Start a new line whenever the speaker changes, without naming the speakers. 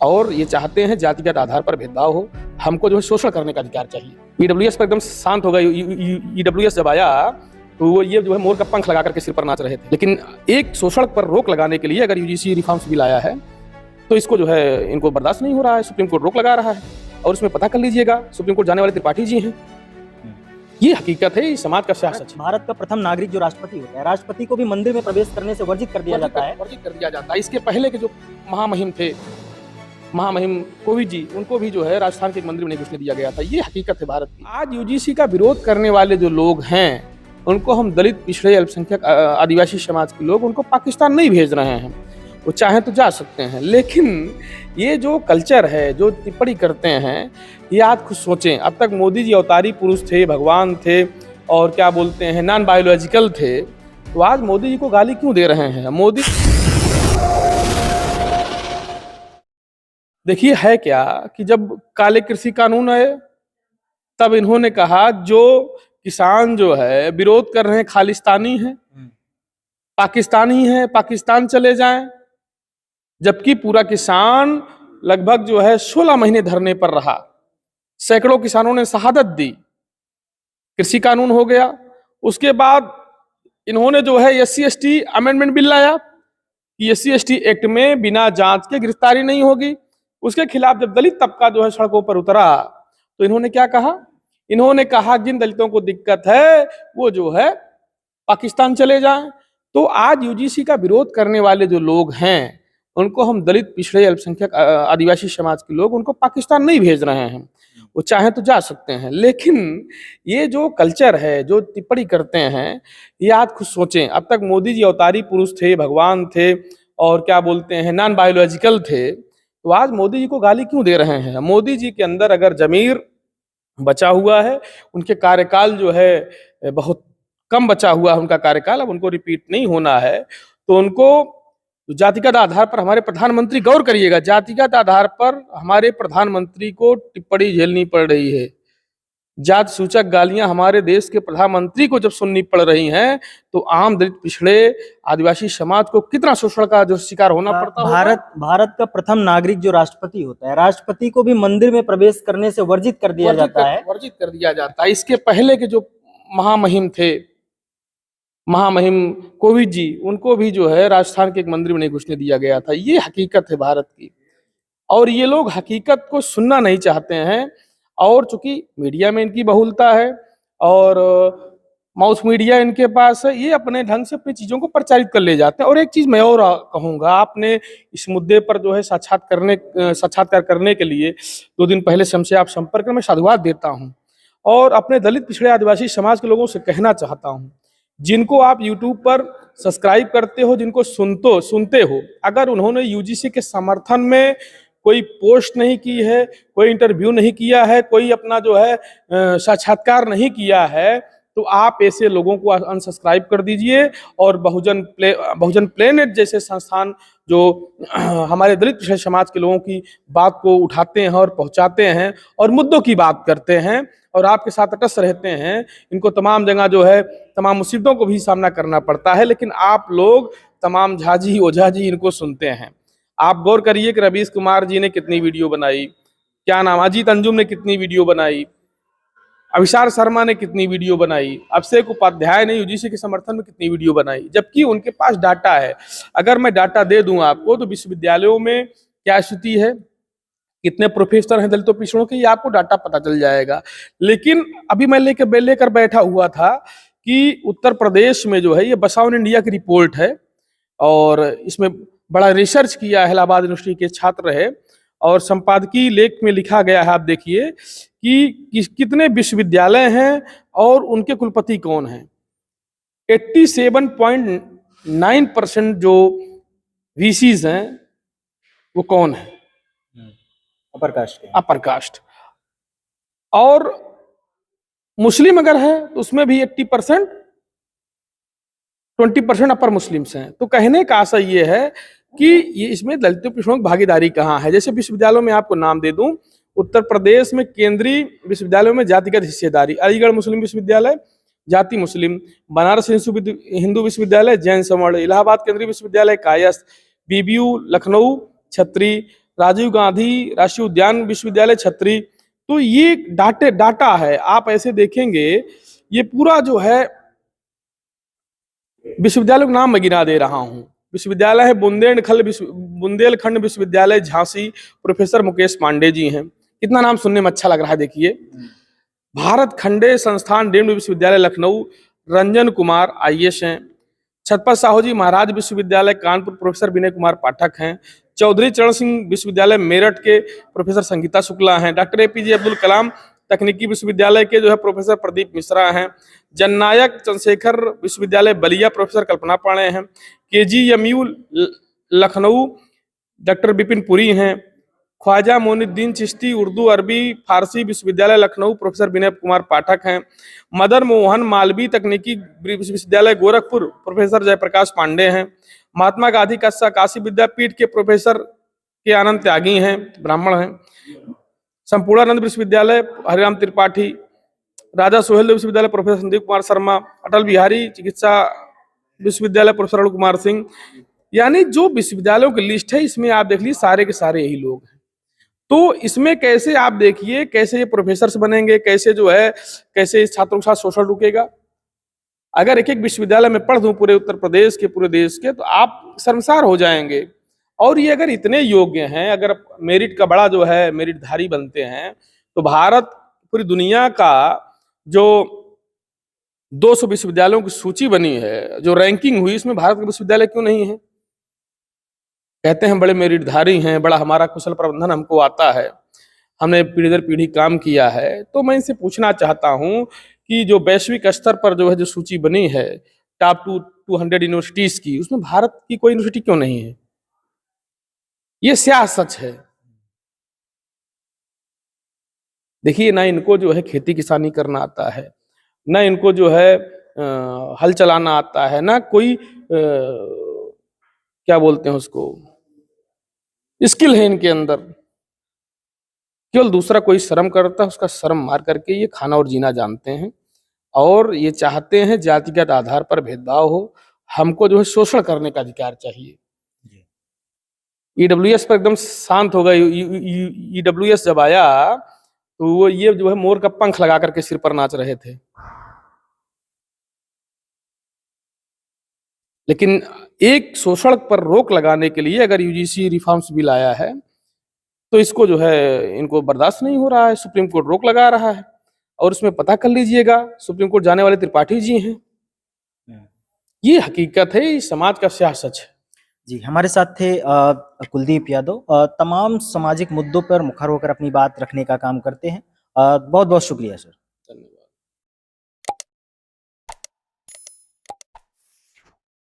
और ये चाहते हैं जातिगत आधार पर भेदभाव हो, हमको जो है शोषण करने का अधिकार चाहिए। ईडब्ल्यूएस पर एकदम शांत हो गया। ईडब्ल्यूएस जब आया तो वो ये जो है मोर का पंख लगा करके सिर पर नाच रहे थे। लेकिन एक शोषण पर रोक लगाने के लिए अगर यूजीसी रिफॉर्म्स बिल आया है तो इसको जो है इनको बर्दाश्त नहीं हो रहा है। सुप्रीम कोर्ट रोक लगा रहा है और उसमें पता कर लीजिएगा, सुप्रीम कोर्ट जाने वाले त्रिपाठी जी हैं। ये हकीकत है, ये समाज का सियासत है।
भारत का प्रथम नागरिक जो राष्ट्रपति होता है, राष्ट्रपति को भी मंदिर में प्रवेश करने से वर्जित कर दिया जाता है।
वर्जित कर दिया जाता है। इसके पहले के जो महामहिम थे, महामहिम कोविंद जी, उनको भी जो है राजस्थान के एक मंदिर में नहीं घुसने दिया गया था। ये हकीकत है भारत की। आज यूजीसी का विरोध करने वाले जो लोग हैं, उनको हम दलित, पिछड़े, अल्पसंख्यक, आदिवासी समाज के लोग, उनको पाकिस्तान नहीं भेज रहे हैं। वो चाहें तो जा सकते हैं, लेकिन ये जो कल्चर है, जो टिप्पणी करते हैं, ये आज खुद सोचें। अब तक मोदी जी अवतारी पुरुष थे, भगवान थे और क्या बोलते हैं, नॉन बायोलॉजिकल थे, तो आज मोदी जी को गाली क्यों दे रहे हैं? मोदी देखिए है क्या कि जब काले कृषि कानून आए तब इन्होंने कहा जो किसान जो है विरोध कर रहे हैं खालिस्तानी हैं, पाकिस्तानी हैं, पाकिस्तान चले जाएं। जबकि पूरा किसान लगभग जो है 16 महीने धरने पर रहा, सैकड़ों किसानों ने शहादत दी। कृषि कानून हो गया, उसके बाद इन्होंने जो है SC/ST अमेंडमेंट बिल लाया कि SC/ST एक्ट में बिना जांच के गिरफ्तारी नहीं होगी। उसके खिलाफ जब दलित तबका जो है सड़कों पर उतरा तो इन्होंने क्या कहा? इन्होंने कहा जिन दलितों को दिक्कत है वो जो है पाकिस्तान चले जाएं। तो आज यूजीसी का विरोध करने वाले जो लोग हैं, उनको हम दलित, पिछड़े, अल्पसंख्यक, आदिवासी समाज के लोग, उनको पाकिस्तान नहीं भेज रहे हैं। वो चाहें तो जा सकते हैं, लेकिन ये जो कल्चर है, जो टिप्पणी करते हैं, ये आज खुद सोचें। अब तक मोदी जी अवतारी पुरुष थे, भगवान थे और क्या बोलते हैं, नॉन बायोलॉजिकल थे, तो आज मोदी जी को गाली क्यों दे रहे हैं? मोदी जी के अंदर अगर जमीर बचा हुआ है, उनके कार्यकाल जो है बहुत कम बचा हुआ है उनका कार्यकाल, अब उनको रिपीट नहीं होना है, तो उनको जातिगत आधार पर हमारे प्रधानमंत्री, गौर करिएगा, जातिगत आधार पर हमारे प्रधानमंत्री को टिप्पणी झेलनी पड़ रही है। जात सूचक गालियां हमारे देश के प्रधानमंत्री को जब सुननी पड़ रही हैं, तो आम दलित, पिछड़े, आदिवासी समाज को कितना शोषण का जो शिकार होना पड़ता है।
भारत का प्रथम नागरिक जो राष्ट्रपति होता है, राष्ट्रपति को भी मंदिर में प्रवेश करने से वर्जित कर दिया जाता है।
वर्जित कर दिया जाता है। इसके पहले के जो महामहिम थे, महामहिम कोविंद जी, उनको भी जो है राजस्थान के एक मंदिर में नहीं घुसने दिया गया था। ये हकीकत है भारत की, और ये लोग हकीकत को सुनना नहीं चाहते हैं। और चूंकि मीडिया में इनकी बहुलता है और माउस मीडिया इनके पास है, ये अपने ढंग से अपनी चीजों को प्रचारित कर ले जाते हैं। और एक चीज मैं और कहूंगा, आपने इस मुद्दे पर जो है साक्षात्कार करने के लिए 2 दिन पहले से हमसे आप संपर्क में, साधुवाद देता हूं। और अपने दलित, पिछड़े, आदिवासी समाज के लोगों से कहना चाहता हूं, जिनको आप YouTube पर सब्सक्राइब करते हो, जिनको सुनते हो, अगर उन्होंने यूजीसी के समर्थन में कोई पोस्ट नहीं की है, कोई इंटरव्यू नहीं किया है, कोई अपना जो है साक्षात्कार नहीं किया है, तो आप ऐसे लोगों को अनसब्सक्राइब कर दीजिए। और बहुजन प्लेनेट जैसे संस्थान जो हमारे दलित, पिछड़े समाज के लोगों की बात को उठाते हैं और पहुंचाते हैं और मुद्दों की बात करते हैं और आपके साथ तटस्थ रहते हैं, इनको तमाम जगह जो है तमाम मुसीबतों को भी सामना करना पड़ता है, लेकिन आप लोग तमाम झाजी ओझाजी इनको सुनते हैं। आप गौर करिए कि रवीश कुमार जी ने कितनी वीडियो बनाई, क्या नाम, अजीत अंजुम ने कितनी वीडियो बनाई, अभिसार शर्मा ने कितनी वीडियो बनाई, अभिषेक उपाध्याय ने यूजीसी के समर्थन में कितनी वीडियो बनाई, जबकि उनके पास डाटा है। अगर मैं डाटा दे दूं आपको तो विश्वविद्यालयों में क्या स्थिति है, कितने प्रोफेसर हैं दलितों, पिछड़ों के, ये आपको डाटा पता चल जाएगा। लेकिन अभी मैं लेकर बैठा हुआ था कि उत्तर प्रदेश में जो है, ये बसावन इंडिया की रिपोर्ट है और इसमें बड़ा रिसर्च किया है, इलाहाबाद यूनिवर्सिटी के छात्र है, और संपादकीय लेख में लिखा गया है, आप देखिए कि कितने विश्वविद्यालय हैं और उनके कुलपति कौन हैं। 87.9% जो VCs हैं वो कौन है? Upper caste. और मुस्लिम अगर है तो उसमें भी 80%, 20% अपर मुस्लिम्स हैं। तो कहने का आशय ये है कि ये इसमें दलितों, पिछड़ों की भागीदारी कहाँ है। जैसे विश्वविद्यालयों में आपको नाम दे दूं, उत्तर प्रदेश में केंद्रीय विश्वविद्यालयों में जातिगत हिस्सेदारी, अलीगढ़ मुस्लिम विश्वविद्यालय जाति मुस्लिम, बनारस हिंदू विश्वविद्यालय जैन सवर्ण, इलाहाबाद केंद्रीय विश्वविद्यालय कायस्थ, BBU लखनऊ छत्री, राजीव गांधी राष्ट्रीय उद्यान विश्वविद्यालय छतरी। तो ये डाटा है, आप ऐसे देखेंगे ये पूरा जो है विश्वविद्यालय का नाम मैं गिना दे रहा हूँ। विश्वविद्यालय है बुंदेलखंड विश्वविद्यालय झांसी, प्रोफेसर मुकेश पांडे जी हैं। कितना नाम सुनने में अच्छा लग रहा है, देखिए। भारत खंडे संस्थान डीम्ड विश्वविद्यालय लखनऊ, रंजन कुमार IAS हैं। छत्रपति साहू जी महाराज विश्वविद्यालय कानपुर, प्रोफेसर विनय कुमार पाठक हैं। चौधरी चरण सिंह विश्वविद्यालय मेरठ के प्रोफेसर संगीता शुक्ला हैं। डॉक्टर APJ अब्दुल कलाम तकनीकी विश्वविद्यालय के जो है प्रोफेसर प्रदीप मिश्रा हैं। जननायक चंद्रशेखर विश्वविद्यालय बलिया, प्रोफेसर कल्पना पाणे हैं। KGMU लखनऊ डॉक्टर विपिन पुरी हैं। ख्वाजा मोइनुद्दीन चिश्ती उर्दू अरबी फारसी विश्वविद्यालय लखनऊ, प्रोफेसर विनय कुमार पाठक हैं। मदन मोहन मालवीय तकनीकी विश्वविद्यालय गोरखपुर, प्रोफेसर जयप्रकाश पांडे हैं। महात्मा गांधी काशी विद्यापीठ के प्रोफेसर के आनंद त्यागी हैं, ब्राह्मण हैं। संपूर्णानंद विश्वविद्यालय हरिराम त्रिपाठी, राजा सोहेल विश्वविद्यालय प्रोफेसर संदीप कुमार शर्मा, अटल बिहारी चिकित्सा विश्वविद्यालय प्रोफेसर अरुण कुमार सिंह। यानी जो विश्वविद्यालयों की लिस्ट है इसमें आप देख लीजिए सारे के सारे यही लोग हैं। तो इसमें कैसे आप देखिए कैसे ये प्रोफेसर बनेंगे, कैसे जो है कैसे इस छात्रों के साथ शोषण रुकेगा। अगर एक एक विश्वविद्यालय में पढ़ दूं पूरे उत्तर प्रदेश के, पूरे देश के, तो आप शर्मसार हो जाएंगे। और ये अगर इतने योग्य हैं, अगर मेरिट का बड़ा जो है मेरिटधारी बनते हैं, तो भारत पूरी दुनिया का जो 200 विश्वविद्यालयों की सूची बनी है, जो रैंकिंग हुई, इसमें भारत का विश्वविद्यालय क्यों नहीं है? कहते हैं बड़े मेरिटधारी हैं, बड़ा हमारा कुशल प्रबंधन हमको आता है, हमने पीढ़ी दर पीढ़ी काम किया है। तो मैं इनसे पूछना चाहता हूं कि जो वैश्विक स्तर पर जो है जो सूची बनी है टॉप 200 यूनिवर्सिटीज की, उसमें भारत की कोई यूनिवर्सिटी क्यों नहीं है? ये स्याह सच है। देखिए, ना इनको जो है खेती किसानी करना आता है, ना इनको जो है हल चलाना आता है, ना कोई क्या बोलते हैं उसको, स्किल है इनके अंदर। केवल दूसरा कोई श्रम करता है, उसका श्रम मार करके ये खाना और जीना जानते हैं। और ये चाहते हैं जातिगत आधार पर भेदभाव हो, हमको जो है शोषण करने का अधिकार चाहिए। EWS पर एकदम शांत हो गए। EWS जब आया तो वो ये जो है मोर का पंख लगा करके सिर पर नाच रहे थे। लेकिन एक शोषण पर रोक लगाने के लिए अगर UGC रिफॉर्म्स बिल आया है तो इसको जो है इनको बर्दाश्त नहीं हो रहा है। सुप्रीम कोर्ट रोक लगा रहा है। और उसमें पता कर लीजिएगा, सुप्रीम कोर्ट जाने वाले त्रिपाठी जी हैं। ये हकीकत है, इस समाज का स्याह सच है।
जी, हमारे साथ थे कुलदीप यादव, तमाम सामाजिक मुद्दों पर मुखर होकर अपनी बात रखने का काम करते हैं। बहुत बहुत शुक्रिया सर।